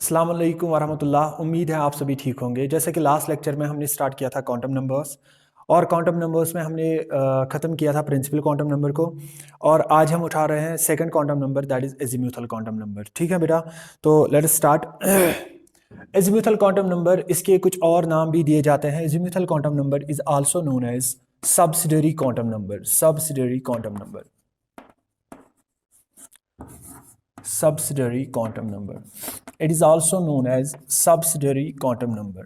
अस्सलाम वालेकुम वरहमतुल्लाह। उम्मीद है आप सभी ठीक होंगे। जैसे कि लास्ट लेक्चर में हमने स्टार्ट किया था क्वांटम नंबर्स, और क्वांटम नंबर्स में हमने ख़त्म किया था प्रिंसिपल क्वांटम नंबर को, और आज हम उठा रहे हैं second quantum number, that is azimuthal quantum number. ठीक है बेटा, तो let us start. Azimuthal quantum number, इसके कुछ और नाम भी दिए जाते हैं। Azimuthal quantum number is also known as subsidiary quantum number. Subsidiary quantum number, subsidiary quantum number, it is also known as subsidiary quantum number।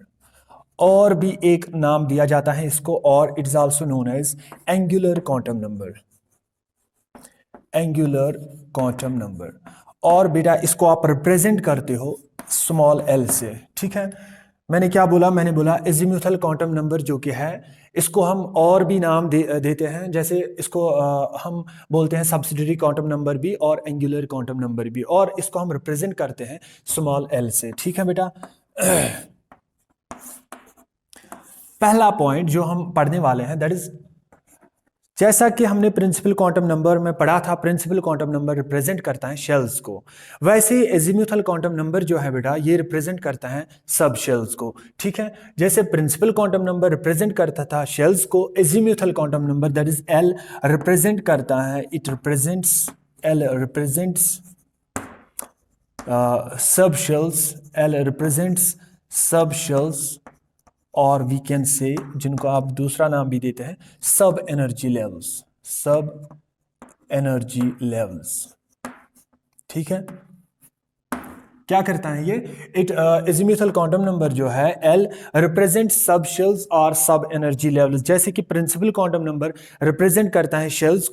और भी एक नाम दिया जाता है इसको, और it is also known as angular quantum number. Angular quantum number, और बेटा इसको आप रिप्रेजेंट करते हो स्मॉल एल से। ठीक है, मैंने क्या बोला? मैंने बोला एजीम्यूथल क्वांटम नंबर जो कि है, इसको हम और भी नाम देते हैं। जैसे इसको हम बोलते हैं सब्सिडियरी क्वांटम नंबर भी और एंगुलर क्वांटम नंबर भी, और इसको हम रिप्रेजेंट करते हैं स्मॉल एल से। ठीक है बेटा, पहला पॉइंट जो हम पढ़ने वाले हैं दैट इज, जैसा कि हमने प्रिंसिपल क्वांटम नंबर में पढ़ा था, प्रिंसिपल क्वांटम नंबर रिप्रेजेंट करता है शेल्स को, वैसे ही एजीम्यूथल क्वांटम नंबर जो है बेटा, ये रिप्रेजेंट करता है सब शेल्स को। ठीक है, जैसे प्रिंसिपल क्वांटम नंबर रिप्रेजेंट करता था शेल्स को, azimuthal quantum number that is L represent करता है, इट रिप्रेजेंट्स, एल रिप्रेजेंट्स सब शेल्स, एल रिप्रेजेंट्स सब शेल्स, और वी कैन से, जिनको आप दूसरा नाम भी देते हैं, सब एनर्जी लेवल्स। सब एनर्जी लेवल्स। ठीक है, क्या करता है ये? इट एजीम्यूथल क्वांटम नंबर जो है एल रिप्रेजेंट सब शेल्स और सब एनर्जी लेवल्स। जैसे कि प्रिंसिपल क्वांटम नंबर रिप्रेजेंट करता है शेल्स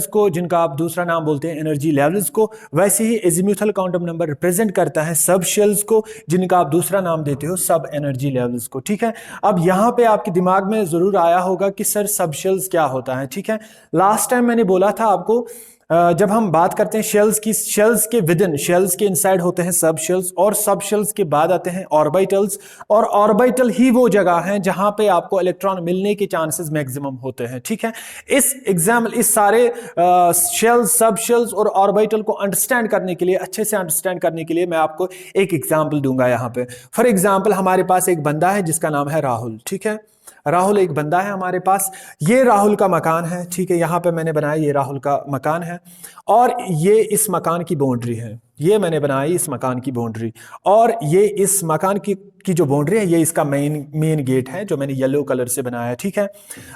को, जिनका आप दूसरा नाम बोलते हैं एनर्जी लेवल्स को, वैसे ही एजीम्यूथल क्वांटम नंबर रिप्रेजेंट करता है सब शेल्स को, जिनका आप दूसरा नाम देते हो सब एनर्जी लेवल्स को। ठीक है, अब यहाँ पे आपके दिमाग में जरूर आया होगा कि सर सब शेल्स क्या होता है। ठीक है, लास्ट टाइम मैंने बोला था आपको, जब हम बात करते हैं शेल्स की, शेल्स के विदिन, शेल्स के इनसाइड होते हैं सब शेल्स, और सब शेल्स के बाद आते हैं ऑर्बिटल्स, और ऑर्बिटल ही वो जगह है जहां पे आपको इलेक्ट्रॉन मिलने के चांसेस मैक्सिमम होते हैं। ठीक है, इस सारे शेल्स, सब शेल्स और ऑर्बिटल को अंडरस्टैंड करने के लिए, अच्छे से अंडरस्टैंड करने के लिए, मैं आपको एक एग्जाम्पल दूंगा यहाँ पे। फॉर एग्जाम्पल, हमारे पास एक बंदा है जिसका नाम है राहुल। ठीक है, राहुल एक बंदा है हमारे पास, ये राहुल का मकान है। ठीक है, यहाँ पे मैंने बनाया, ये राहुल का मकान है, और ये इस मकान की बाउंड्री है, ये मैंने बनाई इस मकान की बाउंड्री, और ये इस मकान की जो बाउंड्री है, ये इसका मेन गेट है जो मैंने येलो कलर से बनाया। ठीक है,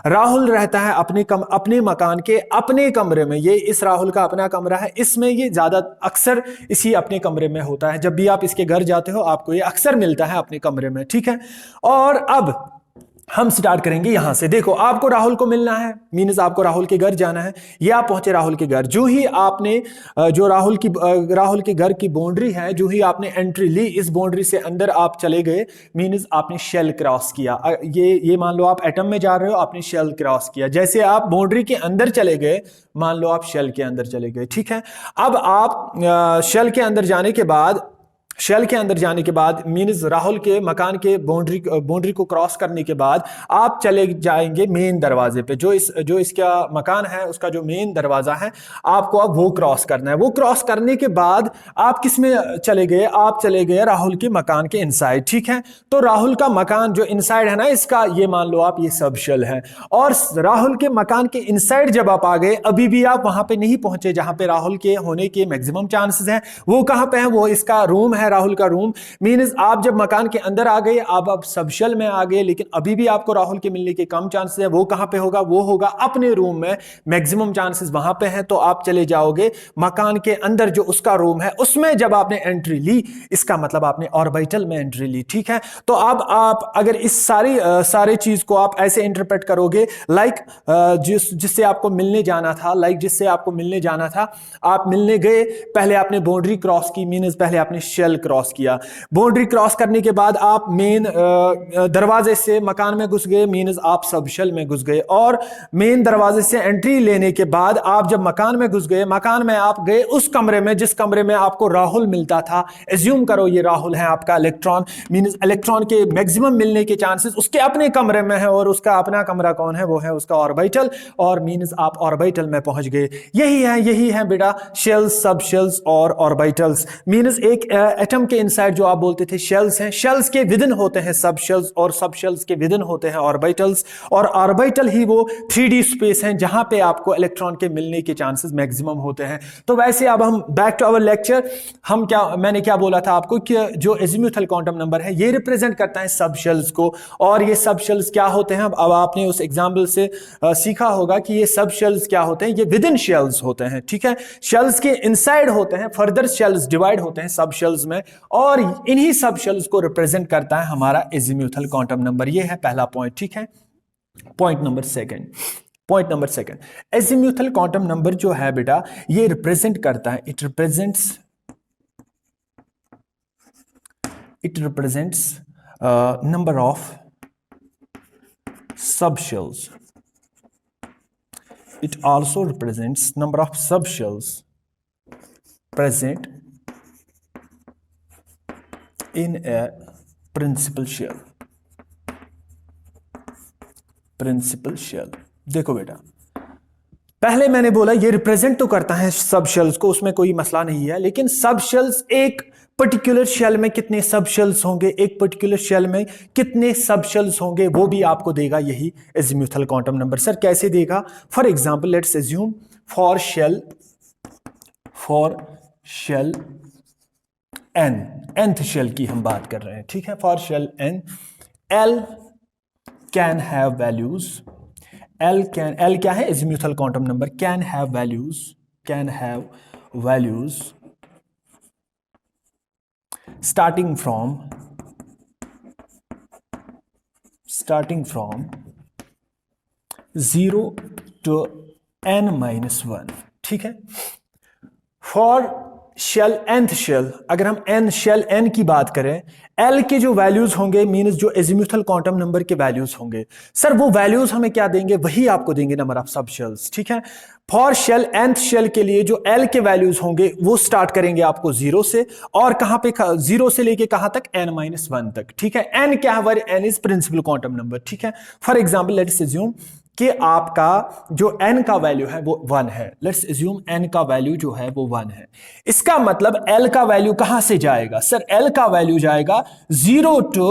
राहुल रहता है अपने मकान के अपने कमरे में, ये इस राहुल का अपना कमरा है, इसमें ये ज्यादा अक्सर इसी अपने कमरे में होता है। जब भी आप इसके घर जाते हो आपको ये अक्सर मिलता है अपने कमरे में। ठीक है, और अब हम स्टार्ट करेंगे यहां से। देखो, आपको राहुल को मिलना है, मीन्स आपको राहुल के घर जाना है। ये आप पहुंचे राहुल के घर, जो ही आपने जो राहुल के घर की बाउंड्री है, जो ही आपने एंट्री ली, इस बाउंड्री से अंदर आप चले गए, मीन्स आपने शेल क्रॉस किया। ये मान लो आप एटम में जा रहे हो, आपने शेल क्रॉस किया। जैसे आप बाउंड्री के अंदर चले गए, मान लो आप शेल के अंदर चले गए। ठीक है, अब आप शेल के अंदर जाने के बाद मीन्स राहुल के मकान के बाउंड्री को क्रॉस करने के बाद आप चले जाएंगे मेन दरवाजे पे, जो इसका मकान है उसका जो मेन दरवाजा है, आपको अब वो क्रॉस करना है। वो क्रॉस करने के बाद आप किस में चले गए? आप चले गए राहुल के मकान के इनसाइड। ठीक है, तो राहुल का मकान जो इनसाइड है ना इसका, ये मान लो आप ये सब शेल है, और राहुल के मकान के इनसाइड जब आप आ गए, अभी भी आप वहां पे नहीं पहुंचे जहां पे राहुल के होने के मैक्सिमम चांसेस हैं। वो कहां पे है? वो इसका रूम है, राहुल का रूम। मीन्स आप जब मकान के अंदर आ गए, आप सबशेल में आ गए, लेकिन अभी भी आपको राहुल के मिलने के कम चांसेस है। वो कहां पे होगा? वो होगा अपने रूम में, मैक्सिमम चांसेस वहां पे है। तो आप चले जाओगे मकान के अंदर, जो उसका रूम है उसमें जब आपने एंट्री ली, इसका मतलब आपने ऑर्बिटल में एंट्री ली। ठीक है, तो अब आप अगर इस सारी चीज को आप ऐसे इंटरप्रेट करोगे, लाइक जिससे आपको मिलने जाना था, आप मिलने गए, पहले आपने बाउंड्री क्रॉस की, मीन्स पहले आपने शेल क्रॉस किया। बाउंड्री क्रॉस करने के बाद आप मेन दरवाजे से मकान में घुस गए, मीन्स आप सब शेल में घुस गए, और मेन दरवाजे से एंट्री लेने के बाद आप जब मकान में घुस गए, मकान में आप गए उस कमरे में जिस कमरे में आपको राहुल मिलता था। एज्यूम करो ये राहुल है आपका इलेक्ट्रॉन, मीन्स इलेक्ट्रॉन के मैक्सिमम मिलने के चांसेस उसके अपने कमरे में है, और उसका अपना कमरा कौन है? वो है उसका ऑर्बिटल, और मीन्स आप ऑर्बिटल में पहुंच गए। यही है बेटा शेल्स, सब शेल्स और ऑर्बिटल्स। मीन्स एक एटम के इनसाइड जो आप बोलते थे शेल्स हैं, शेल्स के विदिन होते हैं सब शेल्स, और सब शेल्स के विदिन होते हैं ऑर्बिटल्स, और ऑर्बिटल ही वो 3D स्पेस हैं जहां पे आपको इलेक्ट्रॉन के मिलने के चांसेस मैक्सिमम होते हैं। तो वैसे अब हम बैक टू आवर लेक्चर, हम मैंने क्या बोला था आपको कि जो अजीमुथल क्वांटम नंबर है ये रिप्रेजेंट करता है सब शेल्स को, और ये सब शेल्स क्या होते हैं, अब आपने उस एग्जाम्पल से सीखा होगा कि ये सब शेल्स क्या होते हैं, ये विद इन शेल्स होते हैं, ठीक है, शेल्स के इनसाइड होते हैं, फर्दर शेल्स डिवाइड होते हैं सब शेल्स में, और इन्हीं सब शेल्स को रिप्रेजेंट करता है हमारा अजीमुथल क्वांटम नंबर। ये है पहला पॉइंट, ठीक है। Point number second, azimuthal quantum number जो है बेटा ये रिप्रेजेंट करता है, it represents number of subshells. It also represents number of subshells present in a principal shell. देखो बेटा, पहले मैंने बोला ये रिप्रेजेंट तो करता है सब शेल्स को, उसमें कोई मसला नहीं है, लेकिन सब शेल्स एक पर्टिकुलर शेल में कितने सब शेल्स होंगे, एक पर्टिकुलर शेल में कितने सब शेल्स होंगे, वो भी आपको देगा यही अजीमुथल क्वांटम नंबर। सर कैसे देगा? For example let's assume for shell n, nth shell की हम बात कर रहे हैं, ठीक है, for shell n, l can have values, l क्या है? Azimuthal quantum number, can have values starting from 0 to n-1, ठीक है। फॉर शेल nth शेल, अगर हम n शेल n की बात करें, l के जो वैल्यूज होंगे मींस जो अजीमुथल क्वांटम नंबर के वैल्यूज होंगे, सर वो वैल्यूज हमें क्या देंगे? वही आपको देंगे नंबर ऑफ सब शेल्स, ठीक है। फॉर शेल nth शेल के लिए जो l के वैल्यूज होंगे वो स्टार्ट करेंगे आपको 0 से, और कहां पे 0 से लेके कहां तक? n-1 तक, ठीक है। n क्या है? n is principal quantum number, ठीक है। फॉर एग्जांपल लेट्स अज्यूम कि आपका जो n का वैल्यू है वो 1 है, लेट्स अज्यूम n का वैल्यू जो है वो 1 है, इसका मतलब l का वैल्यू कहां से जाएगा? सर l का वैल्यू जाएगा 0 टू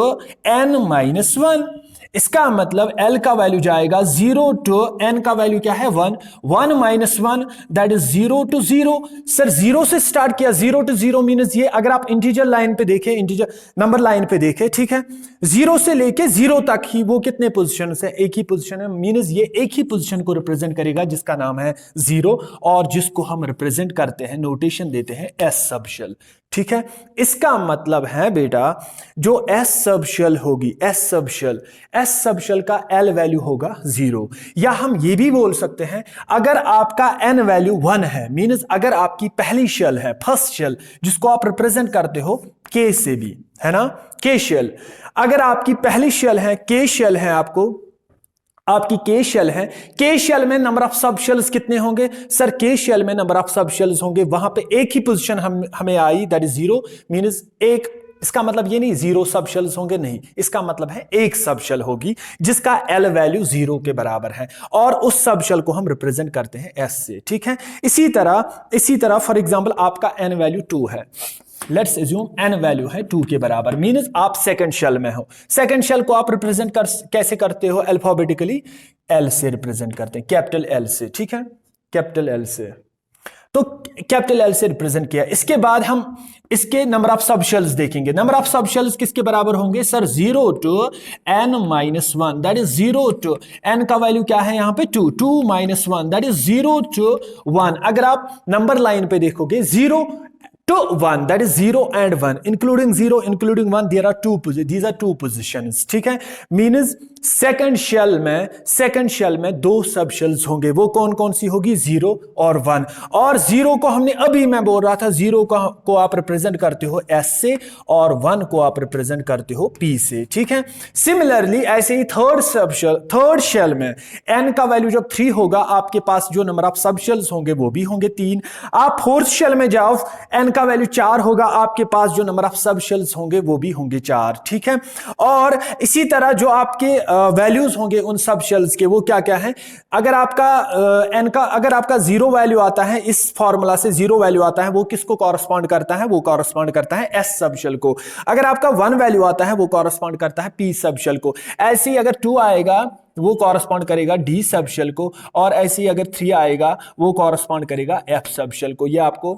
n-1, इसका मतलब l का वैल्यू जाएगा 0 टू n का वैल्यू क्या है? 1, 1 - 1 दैट इज 0 टू 0। सर 0 से स्टार्ट किया, 0 टू 0 मींस ये अगर आप इंटीजर लाइन पे देखें, इंटीजर नंबर लाइन पे देखें, ठीक है, 0 से लेके 0 तक ही वो कितने पोजीशन है? एक ही पोजीशन है, मींस ये एक ही पोजीशन को रिप्रेजेंट करेगा जिसका नाम है 0, और जिसको हम रिप्रेजेंट करते हैं, नोटेशन देते हैं एस सब शेल, ठीक है। इसका मतलब है बेटा जो एस सब शेल होगी, एस सब शेल का एल वैल्यू होगा 0, या हम ये भी बोल सकते हैं अगर आपका एन वैल्यू 1 है, मींस अगर आपकी पहली शेल है, फर्स्ट शेल, जिसको आप रिप्रेजेंट करते हो के से भी, है ना, के शेल, अगर आपकी पहली शेल है, के शेल है, आपकी के शेल है, के शेल में नंबर ऑफ सब शेल्स कितने होंगे? सर के शेल में नंबर ऑफ सब शेल्स होंगे, वहां पे एक ही पोजीशन हमें आई, दैट इज 0, मींस एक, इसका मतलब ये नहीं 0 सब शेल्स होंगे, नहीं, इसका मतलब है एक सब शेल होगी जिसका एल वैल्यू 0 के बराबर है, और उस सब शेल को हम रिप्रेजेंट करते हैं एस से, ठीक है। इसी तरह फॉर एग्जांपल आपका एन वैल्यू 2 है, लेट्स अज्यूम एन वैल्यू है 2 के बराबर, मींस आप सेकंड शेल में हो, सेकंड शेल को आप रिप्रेजेंट कैसे करते हो? अल्फाबेटिकली एल से रिप्रेजेंट करते हैं, कैपिटल एल से, ठीक है, कैपिटल एल से, तो कैपिटल एल से रिप्रेजेंट किया। इसके बाद हम इसके नंबर ऑफ सब शेल्स देखेंगे, नंबर ऑफ सब शेल्स किसके बराबर होंगे? Sir 0 to n-1, that is 0 to n का वैल्यू क्या है यहां पे? 2, 2 - 1 दैट इज 0 टू 1। अगर आप नंबर लाइन पे देखोगे 0 to 1, that is 0 and 1, including 0 including 1, these are two positions, ठीक है। मींस सेकंड शेल में 2 सब शेल्स होंगे, वो कौन कौन सी होगी? 0 और 1, और 0 को हमने अभी मैं बोल रहा था 0 को आप रिप्रेजेंट करते हो S से, और 1 को आप रिप्रेजेंट करते हो P से, ठीक है। सिमिलरली ऐसे ही थर्ड शेल में n का वैल्यू जब 3 होगा, आपके पास जो नंबर ऑफ सब शेल्स होंगे वो भी होंगे 3। आप फोर्थ शेल में जाओ, n का वैल्यू 4 होगा, आपके पास जो नंबर ऑफ सब शेल्स होंगे वो भी होंगे 4, ठीक है। और इसी तरह जो आपके वैल्यूज होंगे उन सब शेल्स के वो क्या क्या हैं, अगर आपका एन का अगर आपका जीरो वैल्यू आता है, इस फॉर्मूला से जीरो वैल्यू आता है, वो किसको कॉरस्पॉन्ड करता है, वो कॉरस्पॉन्ड करता है एस सब शेल को। अगर आपका वन वैल्यू आता है वो कॉरस्पॉन्ड करता है पी सब शेल को। ऐसे ही अगर टू आएगा वो कॉरस्पॉन्ड करेगा डी सब शेल को, और ऐसे ही अगर थ्री आएगा वो कॉरस्पॉन्ड करेगा एफ सब शेल को। ये आपको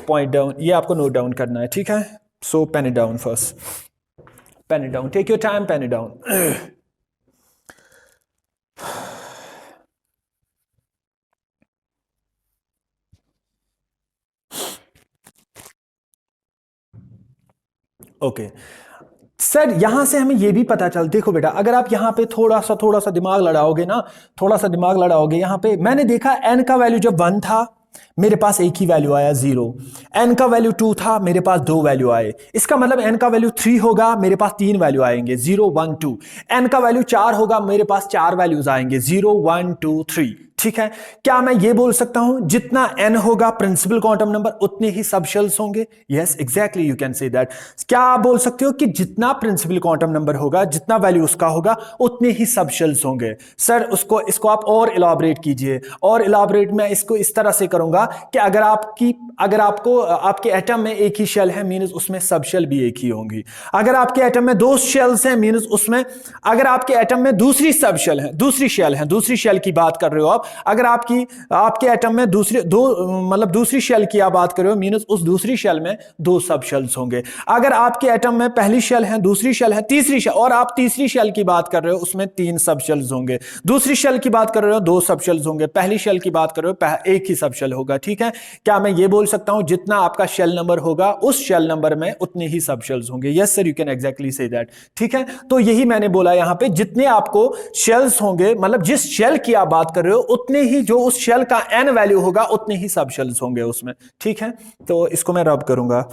पॉइंट डाउन, ये आपको नोट डाउन करना है, ठीक है। So pen it down first, pen it down, take your time, pen it down. Okay sir, यहां से हमें यह भी पता चल, देखो बेटा अगर आप यहां पे थोड़ा सा दिमाग लड़ाओगे ना, थोड़ा सा दिमाग लड़ाओगे, यहां पे मैंने देखा एन का वैल्यू जब 1 था मेरे पास एक ही वैल्यू आया 0, एन का वैल्यू 2 था मेरे पास 2 वैल्यू आए, इसका मतलब एन का वैल्यू 3 होगा मेरे पास 3 वैल्यू आएंगे 0 1 2, एन का वैल्यू 4 होगा मेरे पास 4 वैल्यूज आएंगे 0 1 2 3, ठीक है। क्या मैं ये बोल सकता हूं जितना n होगा प्रिंसिपल क्वांटम नंबर उतने ही सब शेल्स होंगे? Yes exactly you can say that. क्या आप बोल सकते हो कि जितना प्रिंसिपल क्वांटम नंबर होगा, जितना वैल्यू उसका होगा उतने ही सब शेल्स होंगे? सर इसको आप और इलाबरेट कीजिए, और इलाबरेट मैं इसको इस तरह से करूंगा कि अगर आपको आपके एटम में एक ही शेल है मींस उसमें सब शेल भी एक ही होंगी। अगर आपके एटम में 2 शेल्स हैं मींस उसमें, अगर आपके एटम में दूसरी सब शेल है, दूसरी शेल की बात कर रहे हो आप, अगर आपके एटम में दूसरी शेल की आप बात कर रहे हो मींस उस दूसरी शेल में 2 सब शेल्स होंगे। अगर आपके एटम में पहली शेल है, दूसरी शेल है, तीसरी शेल, और आप तीसरी शेल की बात कर रहे हो उसमें 3 सब शेल्स होंगे। दूसरी शेल की बात कर रहे हो 2 सब शेल्स होंगे, पहली शेल की बात कर रहे हो एक ही सब शेल होगा, ठीक है। क्या मैं ये बोल सकता हूं जितना आपका शेल नंबर होगा उस शेल नंबर में उतने ही सब शेल्स होंगे? Yes sir, you can exactly say that, ठीक है। तो यही मैंने बोला यहां पे, जितने आपको शेल्स होंगे, मतलब जिस शेल की आप बात कर रहे हो उतने ही जो उस शेल का एन वैल्यू होगा उतने ही सब शेल्स होंगे उसमें, ठीक है। तो इसको मैं रब करूंगा।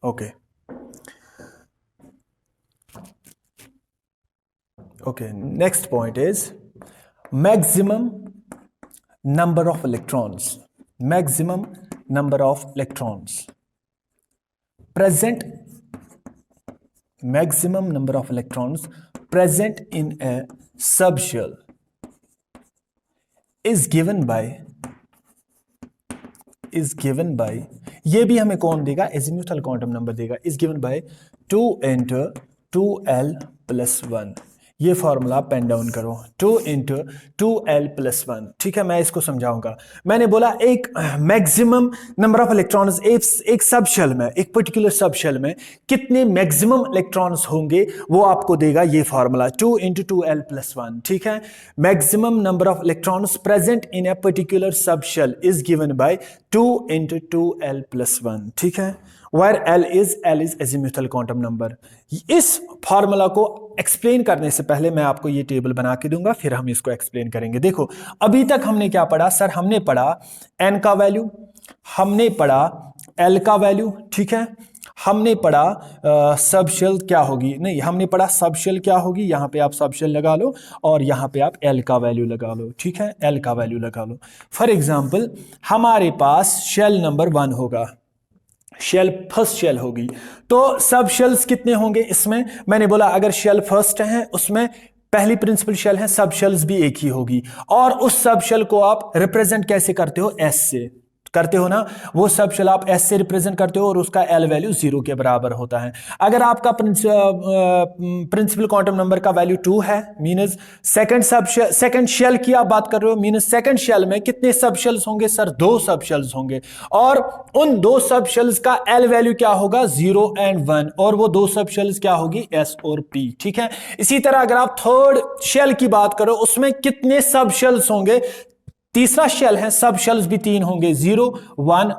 Okay okay, next point is maximum number of electrons, maximum number of electrons present, maximum number of electrons present in a subshell is given by ये भी हमें कौन देगा, एजीम्यूथल क्वांटम नंबर देगा, is given by 2 into 2l plus 1। ये formula pen down करो, 2 into 2l plus 1, ठीक है। मैं इसको समझाऊंगा। मैंने बोला एक मैक्सिमम नंबर ऑफ इलेक्ट्रॉन्स एक सब शेल में, एक पर्टिकुलर सब शेल में कितने मैक्सिमम इलेक्ट्रॉन्स होंगे वो आपको देगा ये फॉर्मूला 2 into 2l plus 1, ठीक है। Maximum number of electrons present in a particular sub shell is given by 2 into 2l plus 1, ठीक है। Where L is azimuthal quantum number। इस फॉर्मूला को एक्सप्लेन करने से पहले मैं आपको ये टेबल बना के दूंगा, फिर हम इसको एक्सप्लेन करेंगे। देखो अभी तक हमने क्या पढ़ा सर, हमने पढ़ा N का वैल्यू, हमने पढ़ा L का वैल्यू, ठीक है। हमने पढ़ा सब शेल क्या होगी, नहीं हमने पढ़ा सब शेल क्या होगी, यहां पे आप सब शेल लगा लो और यहां पे आप L का वैल्यू लगा लो, ठीक है। L का वैल्यू लगा लो। फॉर एग्जांपल हमारे पास शेल नंबर 1 होगा, शेल फर्स्ट शेल होगी, तो सब शेल्स कितने होंगे इसमें? मैंने बोला अगर शेल फर्स्ट है उसमें पहली प्रिंसिपल शेल है, सब शेल्स भी एक ही होगी, और उस सब शेल को आप रिप्रेजेंट कैसे करते हो, एस से करते हो ना, वो सब शेल आप एस से रिप्रेजेंट करते हो और उसका एल वैल्यू 0 के बराबर होता है। अगर आपका प्रिंसिपल क्वांटम नंबर का वैल्यू 2 है मींस सेकंड शेल की आप बात कर रहे हो, मींस सेकंड शेल में कितने सब शेल्स होंगे सर? 2 सब शेल्स होंगे, और उन 2 सब शेल्स का एल वैल्यू क्या होगा? 0 and 1, और वो 2 सब शेल्स क्या होगी? एस और पी, ठीक है। इसी तरह अगर आप थर्ड शेल की बात करो उसमें कितने सब शेल्स होंगे? तीसरा शेल है, सब शेल्स भी 3 होंगे, 0 1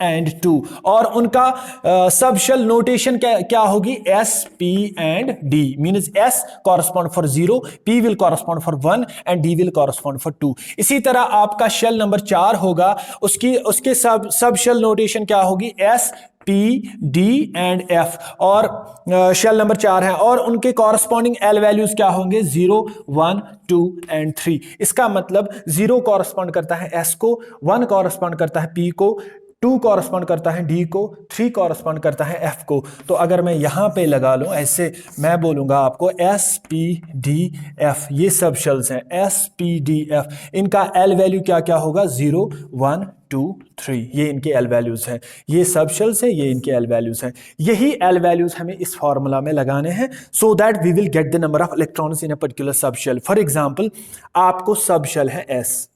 एंड 2, और उनका सब शेल नोटेशन क्या होगी, S P and D, means S correspond for 0, P will correspond for 1 and D will correspond for 2। इसी तरह आपका शेल नंबर 4 होगा, उसके सब शेल नोटेशन क्या होगी, S P D and F, और शेल नंबर 4 है, और उनके कॉरस्पॉन्डिंग एल वैल्यूज क्या होंगे, 0 1 2 एंड 3। इसका मतलब 0 कॉरस्पॉन्ड करता है एस को, 1 कॉरस्पॉन्ड करता है पी को, 2 कॉरस्पॉन्ड करता है डी को, 3 कॉरस्पॉन्ड करता है एफ को। तो अगर मैं यहां पे लगा लूं ऐसे, मैं बोलूंगा आपको एस पी डी एफ, ये सब शेल्स हैं, एस पी डी एफ, इनका एल वैल्यू क्या क्या होगा, 0 1 2 3, ये इनके एल वैल्यूज हैं, ये सब शेल्स हैं, ये इनके एल वैल्यूज हैं। यही एल वैल्यूज हमें इस फॉर्मूला में लगाने हैं, so that we will get the number of electrons in a particular sub shell. For example, आपको सब शेल है एस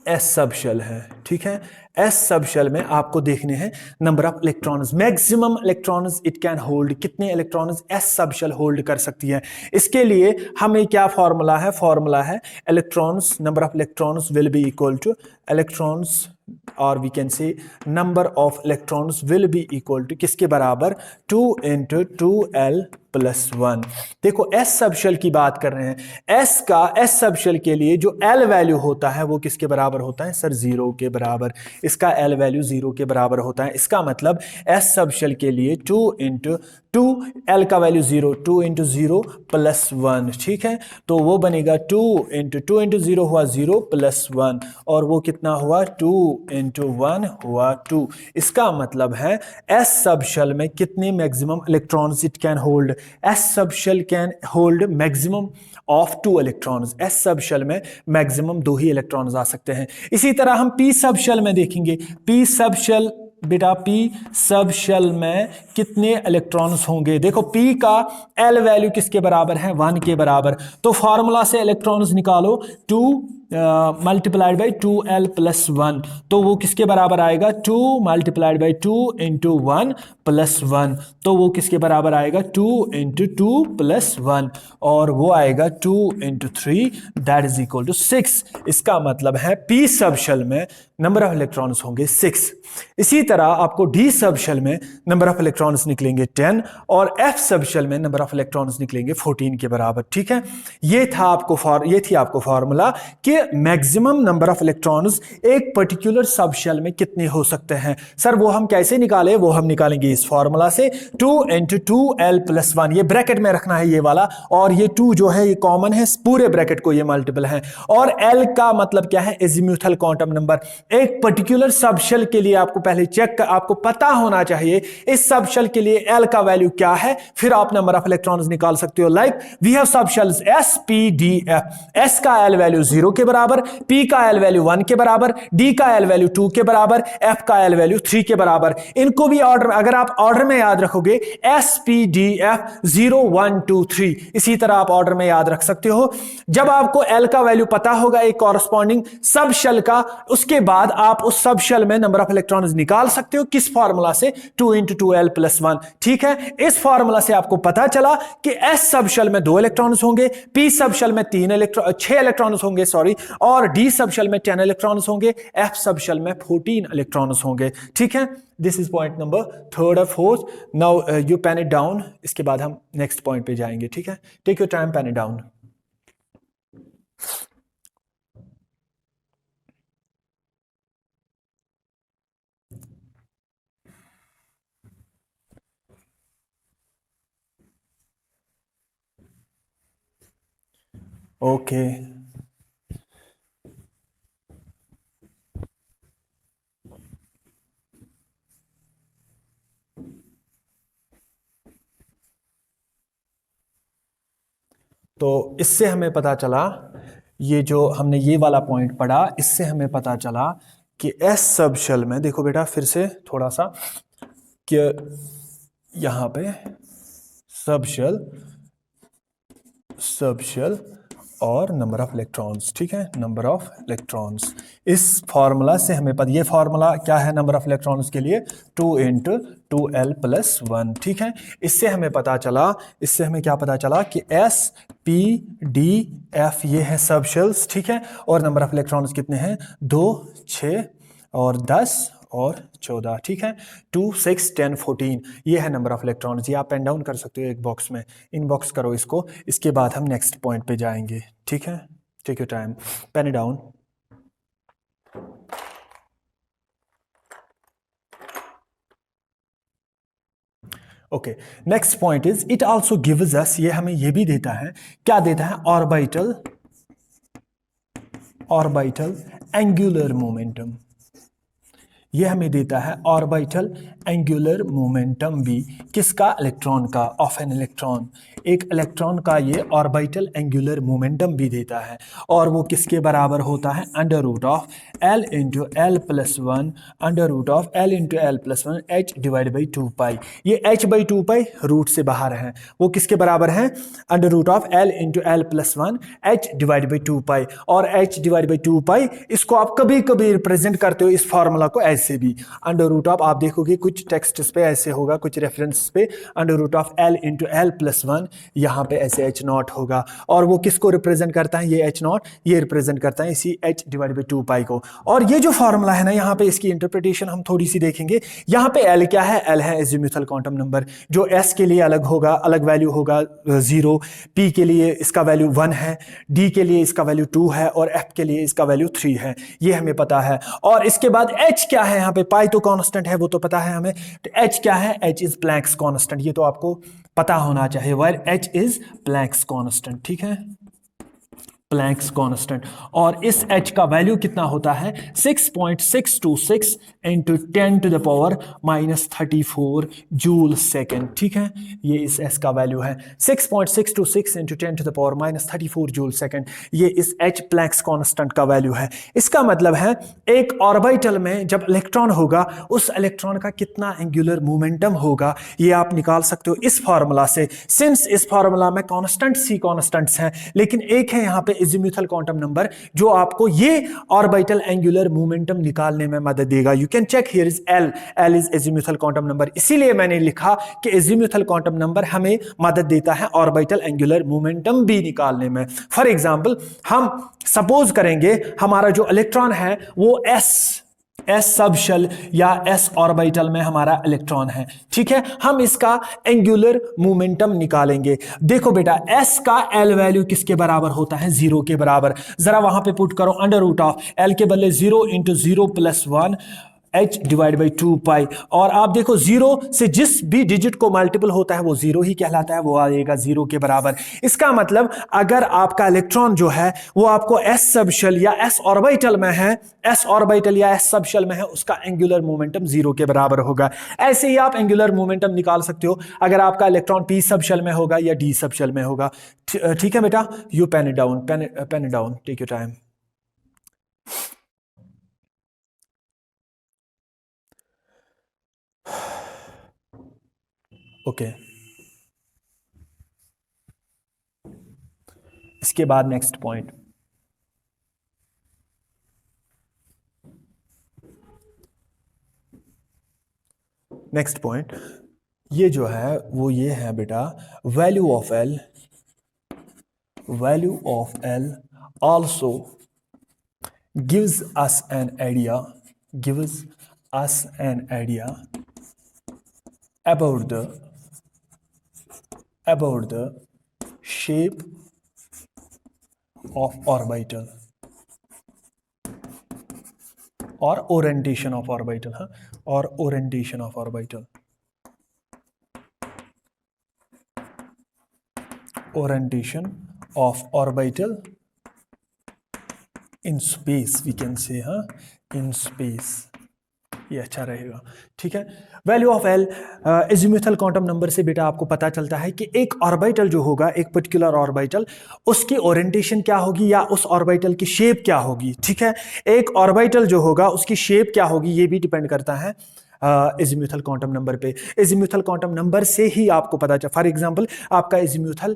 सब शेल है, ठीक है। एस सब शेल में आपको देखने हैं number of electrons, maximum electrons it can hold, कितने electrons s sub shell hold कर सकती है। इसके लिए हमें क्या फॉर्मूला है electrons, number of electrons will be equal to electrons, और we can say number of electrons will be equal to किसके बराबर, 2 × 2l + 1। देखो एस सब शेल की बात कर रहे हैं, एस सब शेल के लिए जो एल वैल्यू होता है वो किसके बराबर होता है सर, 0 के बराबर। इसका एल वैल्यू 0 के बराबर होता है। इसका मतलब एस सब शेल के लिए 2 × 2, एल का वैल्यू 0, 2 × 0 + 1, ठीक है। तो वो बनेगा 2 × 2 × 0 हुआ 0 + 1, और वो कितना हुआ, 2 × 1 हुआ 2। इसका मतलब है एस सब शेल में कितने maximum electrons it can hold, s sub shell can hold maximum of 2 electrons. S sub shell में मैक्सिमम 2 ही इलेक्ट्रॉन्स आ सकते हैं। इसी तरह हम पी सब शेल में देखेंगे, पी सब शेल, बेटा पी सब शेल में कितने इलेक्ट्रॉन्स होंगे। देखो पी का एल वैल्यू किसके बराबर है, 1 के बराबर। तो फॉर्मूला से इलेक्ट्रॉन्स निकालो, 2 मल्टीप्लाइड बाई 2l + 1, तो वो किसके बराबर आएगा, 2 मल्टीप्लाइड बाई 2 × 1 + 1, तो वो किसके बराबर आएगा, 2 × 2 + 1, और वो आएगा 2 × 3 दैट इज इक्वल टू 6। इसका मतलब है पी सब शेल में नंबर ऑफ इलेक्ट्रॉन्स होंगे 6। इसी तरह आपको डी सब शेल में नंबर ऑफ इलेक्ट्रॉन्स निकलेंगे 10, और एफ सब शेल में नंबर ऑफ इलेक्ट्रॉन्स निकलेंगे 14 के बराबर, ठीक है। ये थी आपको फॉर्मूला कि मैक्सिमम नंबर ऑफ इलेक्ट्रॉन्स एक पर्टिकुलर सब शेल में कितने हो सकते हैं। सर वो हम कैसे निकाले, वो हम निकालेंगे इस फॉर्मूला से, 2 × 2l + 1, ये ब्रैकेट में रखना है ये वाला, और ये 2 जो है ये कॉमन है, पूरे ब्रैकेट को ये मल्टीपल है, और l का मतलब क्या है, एजीम्यूथल क्वांटम नंबर। एक पर्टिकुलर सब शेल के लिए आपको पहले आपको पता होना चाहिए इस सब शेल के लिए l का वैल्यू क्या है, फिर आप नंबर ऑफ इलेक्ट्रॉन्स निकाल सकते हो। Like we have sub shells s p d f, s का l वैल्यू 0 के बराबर, p का l वैल्यू 1 के बराबर, d का l वैल्यू 2 के बराबर, f का l वैल्यू 3 के बराबर। इनको भी ऑर्डर, अगर आप ऑर्डर में याद रखोगे s p d f 0 1 2 3, इसी तरह आप ऑर्डर में याद रख सकते हो। जब आपको l का वैल्यू पता होगा एक कॉरस्पॉन्डिंग सब शेल का, उसके बाद आप उस सब शेल में नंबर ऑफ इलेक्ट्रॉन्स निकाल सकते हो, किस फार्मूला से, 2 × 2l + 1, ठीक है। इस फार्मूला से आपको पता चला कि s सब शेल में 2 इलेक्ट्रॉन्स होंगे, p सब शेल में 6 इलेक्ट्रॉन्स होंगे, सॉरी, और d सब शेल में 10 इलेक्ट्रॉन्स होंगे, f सब शेल में 14 इलेक्ट्रॉन्स होंगे, ठीक है। This is point number 3rd और 4th। Now you pen it down, इसके बाद हम नेक्स्ट पॉइंट पे जाएंगे, ठीक है। Take your time, pen it down. Okay, तो इससे हमें पता चला, ये जो हमने ये वाला पॉइंट पढ़ा, इससे हमें पता चला कि एस सब शेल में, देखो बेटा फिर से थोड़ा सा, कि यहां पे सब शेल और नंबर ऑफ इलेक्ट्रॉन्स, ठीक है, नंबर ऑफ इलेक्ट्रॉन्स। इस फॉर्मूला से हमें पता, ये फॉर्मूला क्या है नंबर ऑफ इलेक्ट्रॉन्स के लिए, 2 × 2l + 1, ठीक है। इससे हमें क्या पता चला कि s p d f ये है सब शेल्स, ठीक है, और नंबर ऑफ इलेक्ट्रॉन्स कितने हैं, 2 6 और 10 और 14, ठीक है। 2, 6, 10, 14 ये है नंबर ऑफ इलेक्ट्रॉन्स। ये आप पेन डाउन कर सकते हो एक बॉक्स में, इनबॉक्स करो इसको, इसके बाद हम नेक्स्ट पॉइंट पे जाएंगे, ठीक है। Take your time, pen down. Okay, next point is it also gives us, ये हमें ये भी देता है, क्या देता है, ऑर्बिटल एंगुलर मोमेंटम। ये हमें देता है ऑर्बिटल एंगुलर मोमेंटम भी, किसका, इलेक्ट्रॉन का, ऑफ एन इलेक्ट्रॉन। एक इलेक्ट्रॉन का ये ऑर्बिटल एंगुलर मोमेंटम भी देता है, और वो किसके बराबर होता है, under root of L into l plus one, under root of L into l plus one h divide by 2 pi. ये h बाई 2 पाई रूट से बाहर है, वो किसके बराबर है, under root of L into l plus one h divide by 2 pi. और h divide by 2 पाई इसको आप कभी कभी रिप्रेजेंट करते हो इस फॉर्मूला को ऐसे भी, अंडर रूट ऑफ, आप देखोगे कुछ टेक्स्ट पे ऐसे होगा, कुछ रेफरेंस पे under root of L into l plus one, यहाँ पे ऐसे h नॉट होगा, और वो किसको रिप्रेजेंट करता है, ये h नॉट, ये रिप्रेजेंट करता है इसी h डिवाइड बाई 2 पाई को। और ये जो फॉर्मूला है ना, यहाँ पे इसकी इंटरप्रिटेशन हम थोड़ी सी देखेंगे। यहाँ पे L क्या है, L है एजीम्यूथल क्वांटम नंबर, जो S के लिए अलग होगा, अलग वैल्यू होगा 0, P के लिए इसका वैल्यू 1 है, D के लिए इसका वैल्यू 2 है, और F के लिए इसका वैल्यू 3 है, ये हमें पता है। और इसके बाद H क्या है, यहाँ पे पाई तो कांस्टेंट है, वो तो पता है हमें। तो H क्या है, H इज प्लैंक्स कांस्टेंट, ये तो आपको पता होना चाहिए, where H is Planck's constant, ठीक है, प्लैंक्स कांस्टेंट। और इस h का वैल्यू कितना होता है, 6.626 into 10 to the power minus 34 joule second, ठीक है। ये इस s का वैल्यू है 6.626 into 10 to the power minus 34 joule second, ये इस h प्लैंक्स कांस्टेंट का वैल्यू है। इसका मतलब है एक ऑर्बिटल में जब इलेक्ट्रॉन होगा, उस इलेक्ट्रॉन का कितना एंगुलर मोमेंटम होगा, ये आप निकाल सकते हो इस फॉर्मूला से। सिंस इस फॉर्मूला में कांस्टेंट सी कांस्टेंट्स हैं, लेकिन एक है यहाँ पे एजीम्यूथल क्वांटम नंबर, जो आपको ये ऑर्बिटल एंगुलर मोमेंटम निकालने में मदद देगा। You can check here is L is azimuthal quantum number, इसीलिए मैंने लिखा कि एजीम्यूथल क्वांटम नंबर हमें मदद देता है ऑर्बिटल एंगुलर मोमेंटम भी निकालने में। फॉर एग्जांपल, हम सपोज करेंगे हमारा जो इलेक्ट्रॉन है वो एस सब शेल या एस ऑर्बिटल में हमारा इलेक्ट्रॉन है, ठीक है। हम इसका एंगुलर मोमेंटम निकालेंगे। देखो बेटा, एस का एल वैल्यू किसके बराबर होता है, 0 के बराबर। जरा वहां पे पुट करो, अंडर रूट ऑफ एल के बदले 0 into 0 plus 1 h divide by 2 pi. और आप देखो 0 से जिस भी डिजिट को मल्टीपल होता है वो 0 ही कहलाता है, वो आएगा 0 के बराबर। इसका मतलब अगर आपका इलेक्ट्रॉन जो है वो आपको s सब शेल या s ऑर्बिटल में है, s ऑर्बिटल या s सब शेल में है, उसका एंगुलर मोमेंटम 0 के बराबर होगा। ऐसे ही आप एंगुलर मोमेंटम निकाल सकते हो अगर आपका इलेक्ट्रॉन p सब शेल में होगा या d सब शेल में होगा, ठीक है बेटा। You pen it down, pen it down, take your time. Okay, इसके बाद नेक्स्ट पॉइंट, नेक्स्ट पॉइंट ये जो है वो ये है बेटा, value of L also gives us an idea about the shape of orbital or orientation of orbital, or orientation of orbital, in space, we can say, in space, ये अच्छा रहेगा, ठीक है। Value of L azimuthal quantum number से बेटा आपको पता चलता है कि एक ऑर्बिटल जो होगा, एक पर्टिकुलर ऑर्बिटल, उसकी ओरिएंटेशन क्या होगी या उस ऑर्बिटल की शेप क्या होगी, ठीक है। एक ऑर्बिटल जो होगा उसकी शेप क्या होगी, ये भी डिपेंड करता है एजीम्यूथल क्वांटम नंबर पे। एजीम्यूथल क्वांटम नंबर से ही आपको पता चला, फॉर एग्जांपल आपका एजीम्यूथल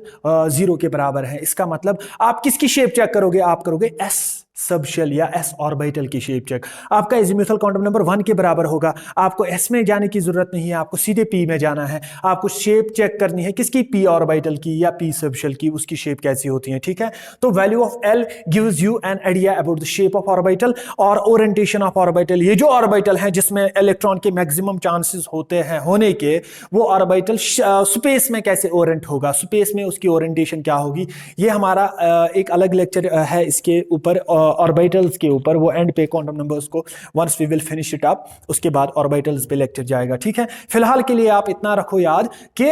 0 के बराबर है, इसका मतलब आप किसकी शेप चेक करोगे, आप करोगे एस सब शेल या एस ऑर्बिटल की शेप चेक। आपका एजीमुथल क्वांटम नंबर 1 के बराबर होगा, आपको एस में जाने की जरूरत नहीं है, आपको सीधे पी में जाना है। आपको शेप चेक करनी है किसकी, पी ऑर्बिटल की या पी सब शेल की, उसकी शेप कैसी होती है, ठीक है। तो value of L gives you an idea about the shape of orbital और ओरिएंटेशन ऑफ ऑर्बिटल। ये जो ऑर्बिटल है जिसमें इलेक्ट्रॉन के मैक्सिमम चांसेस होते हैं होने के, वो ऑर्बिटल स्पेस में कैसे ओरिएंट होगा, स्पेस में उसकी ओरिएंटेशन क्या होगी, ये हमारा एक अलग लेक्चर है इसके ऊपर, ऑर्बिटल्स के ऊपर। वो एंड पे क्वांटम नंबर्स को once we will finish it up, उसके बाद ऑर्बिटल्स पे लेक्चर जाएगा, ठीक है। फिलहाल के लिए आप इतना रखो याद कि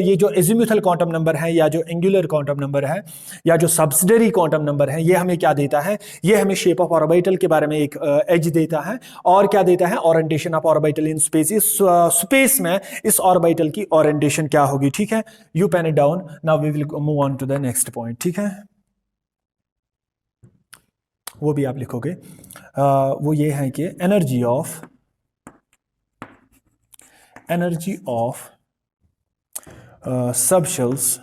ये जो एजीमुथल क्वांटम नंबर है या जो एंगुलर क्वांटम नंबर है या जो सब्सिडरी क्वांटम नंबर है, ये हमें क्या देता है, ये हमें शेप ऑफ ऑर्बिटल के बारे में एक एज देता है और क्या देता है, orientation of orbital in space. Space में इस ऑर्बिटल की ओरिएंटेशन क्या होगी, ठीक है। You pen it down, now we will move on to the next point, ठीक है। वो भी आप लिखोगे, वो ये है कि energy of subshells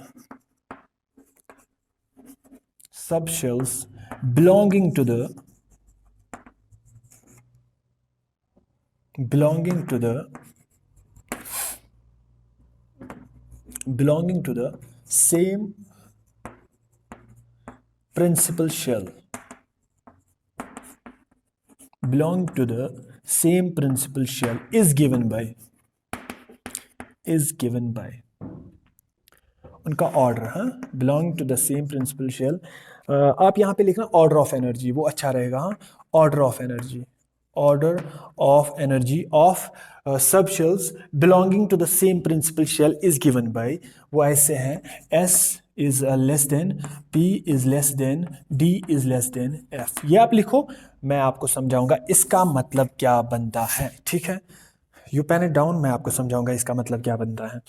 belonging to the same principal shell is given by उनका ऑर्डर, हाँ, belong to the same principal shell. आप यहाँ पे लिखना ऑर्डर ऑफ एनर्जी, वो अच्छा रहेगा, हाँ। Order of energy of sub shells belonging to the same principal shell is given by, वो ऐसे हैं, S is less than, P is less than, D is less than F। ये आप लिखो, मैं आपको समझाऊंगा इसका मतलब क्या बनता है, ठीक है। यू पेन इट डाउन, मैं आपको समझाऊंगा इसका मतलब क्या बनता है।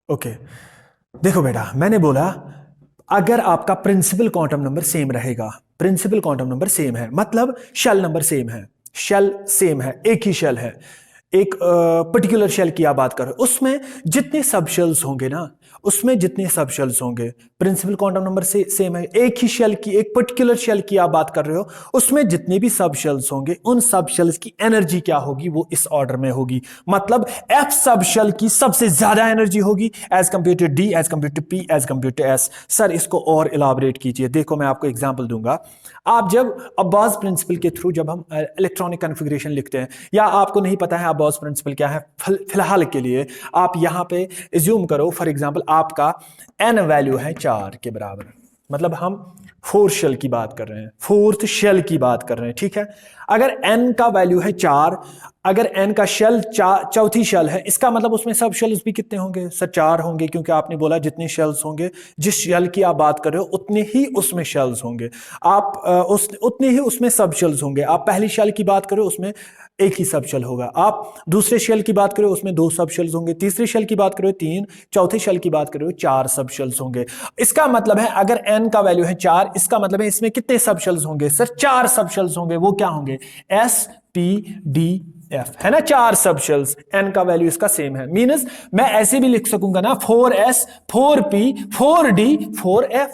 ओके, देखो बेटा, मैंने बोला अगर आपका प्रिंसिपल क्वांटम नंबर सेम रहेगा, प्रिंसिपल क्वांटम नंबर सेम है, मतलब शेल नंबर सेम है, एक ही शेल है, एक पर्टिकुलर शेल की आप बात कर रहे हो, उसमें जितने सब शेल्स होंगे ना, प्रिंसिपल क्वांटम नंबर से सेम है, एक ही शेल की, एक पर्टिकुलर शेल की आप बात कर रहे हो, उसमें जितने भी सब शेल्स होंगे, उन सब शेल्स की एनर्जी क्या होगी, वो इस ऑर्डर में होगी। मतलब F सब शेल की सबसे ज्यादा एनर्जी होगी as compared to D, as compared to P, as compared to S। Sir इसको और इलाबरेट कीजिए। देखो मैं आपको एग्जांपल दूंगा। आप जब अब्बास प्रिंसिपल के थ्रू जब हम इलेक्ट्रॉनिक कॉन्फ़िगरेशन लिखते हैं, या आपको नहीं पता है अब्बास प्रिंसिपल क्या है, फिलहाल के लिए आप यहां पे एज्यूम करो, फॉर एग्जांपल आपका n वैल्यू है 4 के बराबर, मतलब हम फोर्थ शेल की बात कर रहे हैं, ठीक है। अगर n का वैल्यू है 4, अगर n का शेल चौथी शेल है, इसका मतलब उसमें सब शेल्स भी कितने होंगे सर, 4 होंगे, क्योंकि आपने बोला जितने शेल्स होंगे, जिस शेल की आप बात कर रहे हो उतने ही उसमें शेल्स होंगे, आप उतने ही उसमें सब शेल्स होंगे। आप पहली शेल की बात करो उसमें एक ही सब शेल होगा, आप दूसरे शेल की बात करो उसमें 2 सब शेल्स होंगे, तीसरे शेल की बात करो 3, चौथे शेल की बात करो 4 सब शेल्स होंगे। इसका मतलब है अगर n का वैल्यू है 4, इसका मतलब है इसमें कितने सब शेल्स होंगे सर, 4 सब शेल्स होंगे। वो क्या होंगे, S P D F, है ना, 4 सब शेल्स, n का वैल्यू इसका सेम है। मींस मैं ऐसे भी लिख सकूंगा ना, 4S 4P 4D 4F,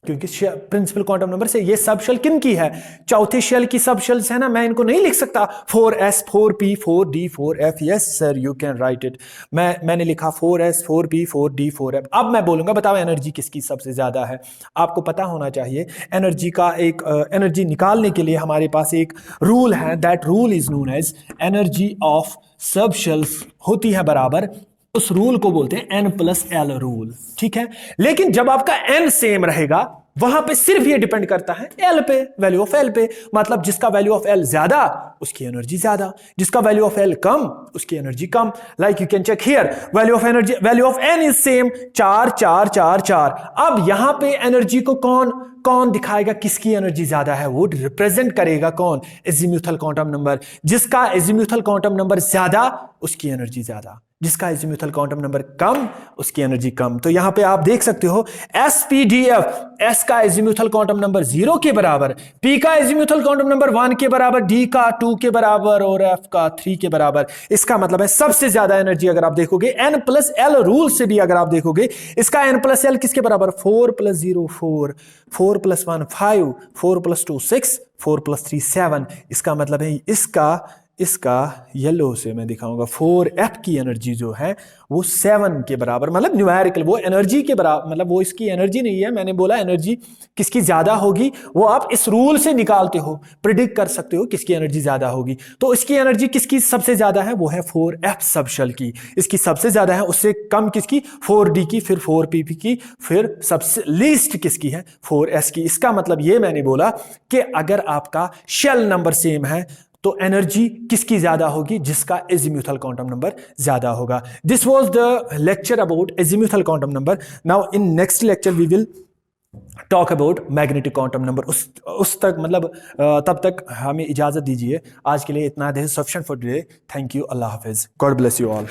क्योंकि प्रिंसिपल क्वांटम नंबर से ये सब शेल किन की है, चौथे शेल की सब शेल्स है ना, मैं इनको नहीं लिख सकता 4S 4P 4D 4F। Yes sir, you can write it. मैंने लिखा 4S 4P 4D 4F। अब मैं बोलूंगा बताओ एनर्जी किसकी सबसे ज्यादा है। आपको पता होना चाहिए एनर्जी का एक एनर्जी निकालने के लिए हमारे पास एक रूल है, that rule is known as energy of sub shells होती है बराबर, उस रूल को बोलते हैं n+l रूल, ठीक है। लेकिन जब आपका n सेम रहेगा, वहां पे सिर्फ ये डिपेंड करता है l पे, वैल्यू ऑफ l पे। मतलब जिसका वैल्यू ऑफ l ज्यादा उसकी एनर्जी ज्यादा, जिसका वैल्यू ऑफ l कम उसकी एनर्जी कम। Like you can check here, value of n is same 4 4 4 4। अब यहां पे एनर्जी को कौन कौन दिखाएगा किसकी एनर्जी ज्यादा है, वो रिप्रेजेंट करेगा कौन, एजीम्यूथल क्वांटम नंबर। जिसका एजीम्यूथल क्वांटम नंबर ज्यादा उसकी एनर्जी ज्यादा, जिसका एजीम्यूथल क्वांटम नंबर कम उसकी एनर्जी कम। तो यहां पे आप देख सकते हो SPDF, S का एजीम्यूथल क्वांटम नंबर 0 के बराबर, P का एजीम्यूथल क्वांटम नंबर 1 के बराबर, D का 2 के बराबर और F का 3 के बराबर। इसका मतलब है सबसे ज्यादा एनर्जी अगर आप देखोगे N+L रूल से भी अगर आप देखोगे, इसका N+L किसके बराबर, 4 + 0 4, 4 + 1 5, 4 + 2 6, 4 + 3 7। इसका मतलब है इसका येलो से मैं दिखाऊंगा, 4F की एनर्जी जो है वो 7 के बराबर, मतलब न्यूमेरिकल वो एनर्जी के बराबर, मतलब वो इसकी एनर्जी नहीं है, मैंने बोला एनर्जी किसकी ज्यादा होगी वो आप इस रूल से निकालते हो, प्रिडिक्ट कर सकते हो किसकी एनर्जी ज्यादा होगी। तो इसकी एनर्जी किसकी सबसे ज्यादा है, वो है 4F सबशेल की, इसकी सबसे ज्यादा है, उससे कम किसकी 4D की, फिर 4PP की, फिर सबसे लीस्ट किसकी है 4S की। इसका मतलब ये मैंने बोला कि अगर आपका शेल नंबर सेम है तो एनर्जी किसकी ज्यादा होगी, जिसका एजीम्यूथल क्वांटम नंबर ज्यादा होगा। This was the lecture about azimuthal quantum number. Now in next lecture we will talk about magnetic quantum number. उस तक मतलब तब तक हमें इजाजत दीजिए। आज के लिए इतना, this is sufficient for today. Thank you, Allah Hafiz, God bless you all.